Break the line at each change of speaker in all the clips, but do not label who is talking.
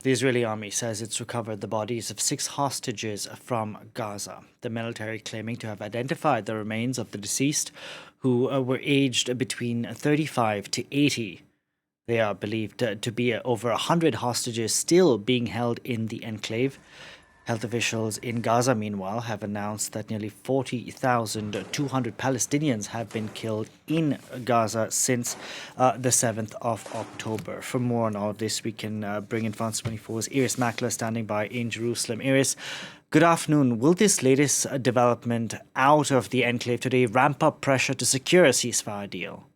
The Israeli army says it's recovered the bodies of 6 hostages from Gaza. The military claiming to have identified the remains of the deceased, who were aged between 35 to 80. They are believed to be over 100 hostages still being held in the enclave. Health officials in Gaza, meanwhile, have announced that nearly 40,200 Palestinians have been killed in Gaza since the 7th of October. For more on all of this, we can bring in France 24's Irris Makler standing by in Jerusalem. Irris, good afternoon. Will this latest development out of the enclave today ramp up pressure to secure a ceasefire deal?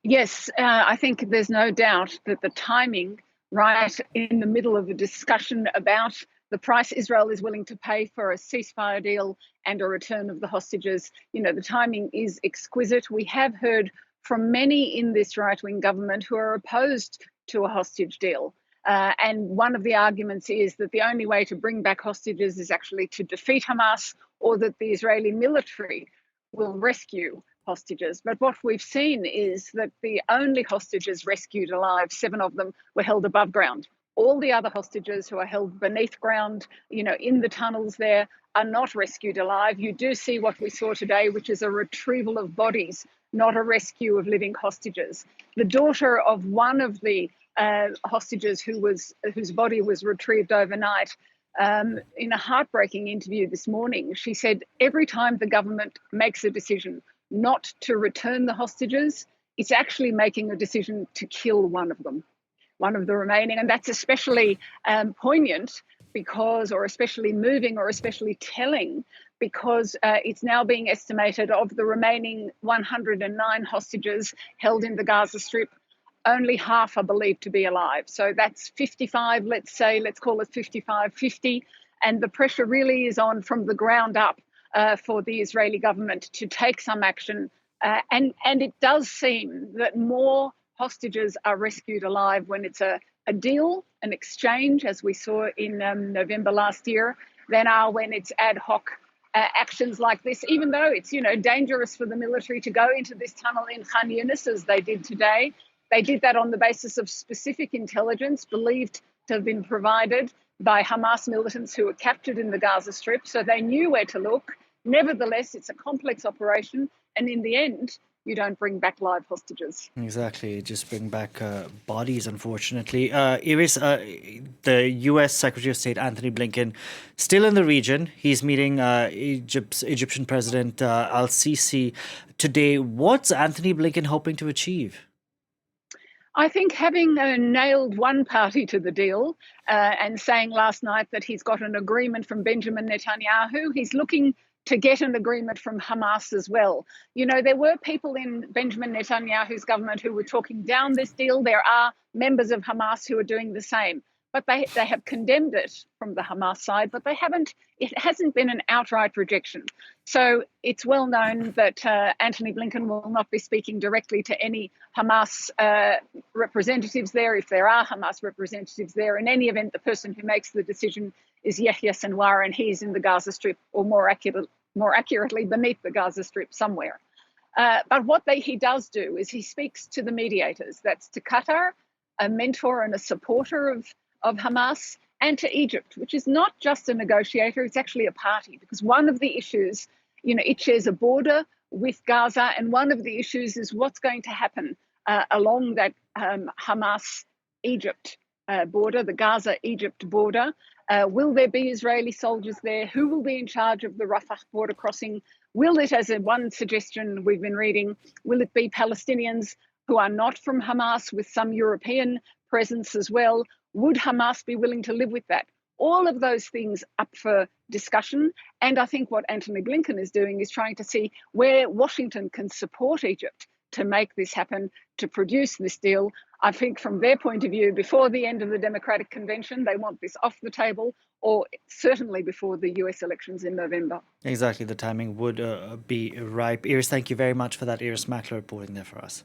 Yes, I think there's no doubt that the timing, right in the middle of a discussion about the price Israel is willing to pay for a ceasefire deal and a return of the hostages, the timing is exquisite. We have heard from many in this right-wing government who are opposed to a hostage deal. And one of the arguments is that the only way to bring back hostages is actually to defeat Hamas, or that the Israeli military will rescue hostages. But what we've seen is that the only hostages rescued alive, 7 of them, were held above ground. All the other hostages who are held beneath ground, in the tunnels there, are not rescued alive. You do see what we saw today, which is a retrieval of bodies, not a rescue of living hostages. The daughter of one of the hostages whose body was retrieved overnight, in a heartbreaking interview this morning, she said every time the government makes a decision not to return the hostages, it's actually making a decision to kill one of them, one of the remaining. And that's especially poignant or especially moving or especially telling, because it's now being estimated of the remaining 109 hostages held in the Gaza Strip, only half are believed to be alive. So that's 55, let's call it 55-50. And the pressure really is on from the ground up for the Israeli government to take some action. And it does seem that more hostages are rescued alive when it's a deal, an exchange, as we saw in November last year, than are when it's ad hoc actions like this, even though it's, dangerous for the military to go into this tunnel in Khan Yunis as they did today. They did that on the basis of specific intelligence believed to have been provided by Hamas militants who were captured in the Gaza Strip, so they knew where to look. Nevertheless, it's a complex operation, and in the end, you don't bring back live hostages.
Exactly, just bring back bodies, unfortunately. Iris, the U.S. Secretary of State Anthony Blinken, still in the region. He's meeting Egyptian President al-Sisi today. What's Anthony Blinken hoping to achieve?
I think having nailed one party to the deal and saying last night that he's got an agreement from Benjamin Netanyahu, he's looking to get an agreement from Hamas as well. There were people in Benjamin Netanyahu's government who were talking down this deal. There are members of Hamas who are doing the same. But they have condemned it from the Hamas side, but it hasn't been an outright rejection. So it's well known that Anthony Blinken will not be speaking directly to any Hamas representatives there, if there are Hamas representatives there. In any event, the person who makes the decision is Yahya Sinwar, and he's in the Gaza Strip, or more accurately, beneath the Gaza Strip somewhere. But what he does do is he speaks to the mediators. That's to Qatar, a mentor and a supporter of Hamas, and to Egypt, which is not just a negotiator, it's actually a party, because one of the issues, it shares a border with Gaza, and one of the issues is what's going to happen along that Hamas-Egypt border, the Gaza-Egypt border. Will there be Israeli soldiers there? Who will be in charge of the Rafah border crossing? Will it, as one suggestion we've been reading, will it be Palestinians who are not from Hamas with some European presence as well? Would Hamas be willing to live with that? All of those things up for discussion. And I think what Anthony Blinken is doing is trying to see where Washington can support Egypt to make this happen, to produce this deal. I think from their point of view, before the end of the Democratic Convention, they want this off the table, or certainly before the US elections in November.
Exactly, the timing would be ripe. Iris, thank you very much for that. Irris Makler reporting there for us.